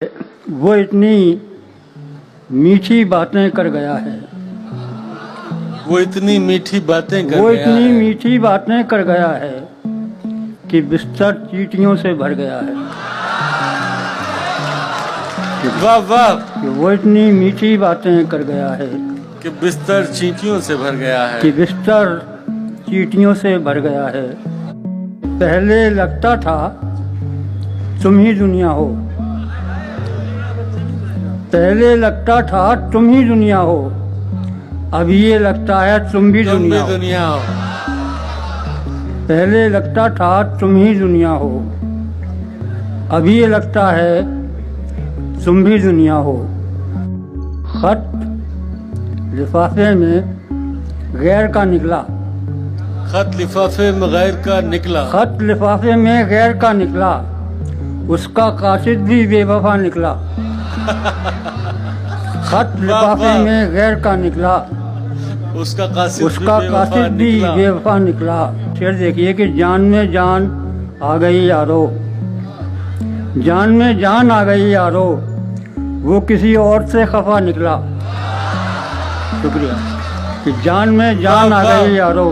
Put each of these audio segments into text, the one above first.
वो इतनी मीठी बातें कर गया है। वो इतनी मीठी बातें कर वो गया इतनी है मीठी बातें कर गया है कि बिस्तर चींटियों से भर गया है। वाह वाह कि वो इतनी मीठी बातें कर गया है कि बिस्तर चींटियों से भर गया है। कि बिस्तर चींटियों से भर गया है। पहले लगता था तुम ही दुनिया हो, पहले लगता था तुम ही दुनिया हो, अब ये लगता है तुम भी तुम भी दुनिया हो। दुनिया हो। पहले लगता था तुम ही दुनिया हो, अब ये लगता है तुम भी दुनिया हो। खत लिफाफे में गैर का निकला, खत लिफाफे में गैर का निकला। खत लिफाफे में गैर का निकला, उसका कासिद भी बेवफा निकला। खत लिफाफे में गैर का निकला, उसका कासिद भी बेवफा निकला। शेर देखिए कि जान में जान आ गई यारो, जान में जान आ गई यारो, वो किसी और से खफा निकला। शुक्रिया। कि जान में जान आ गई यारो,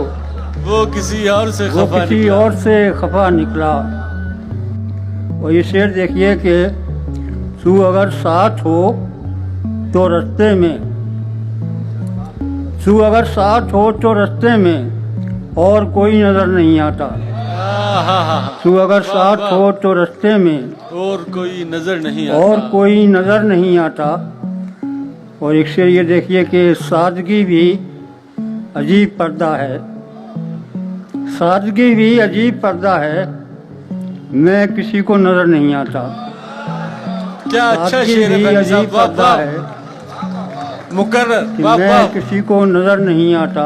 वो किसी और से वो खफा किसी निकला। और से खफा निकला। और ये शेर देखिए कि तू अगर साथ हो तो रास्ते में, तू अगर साथ हो तो रास्ते में और कोई नजर नहीं आता। तू अगर साथ हो तो रास्ते में और कोई नजर नहीं आता। और कोई नजर नहीं आता। और एक शेर ये देखिए कि सादगी भी अजीब पर्दा है, सादगी भी अजीब पर्दा है, मैं किसी को नजर नहीं आता। क्या अच्छा सादगी शेर है भी फैज़ साहब। अजीब वाह पर्दा वाह है मुकर्रर। कि वाह मैं वाह। किसी को नजर नहीं आता।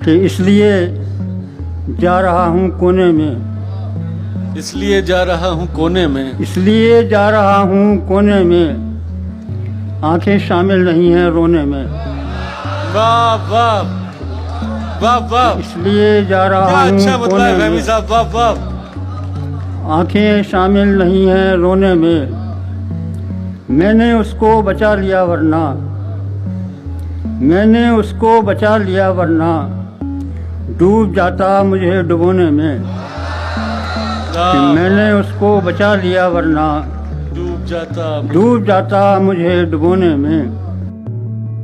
कि इसलिए जा रहा हूँ कोने में, इसलिए जा रहा हूँ कोने में। इसलिए जा रहा हूँ कोने में, आंखें शामिल नहीं हैं रोने में। वाह वाह वाह वाह। इसलिए जा क्या रहा अच्छा हूँ मतलब है कोने फहमी में, साहब। वाह वाह। आंखें शामिल नहीं हैं रोने में, मैंने उसको बचा लिया वरना, मैंने उसको बचा लिया वरना डूब जाता मुझे डुबोने में। कि मैंने उसको बचा लिया वरना डूब जाता डूब जाता मुझे डुबोने में।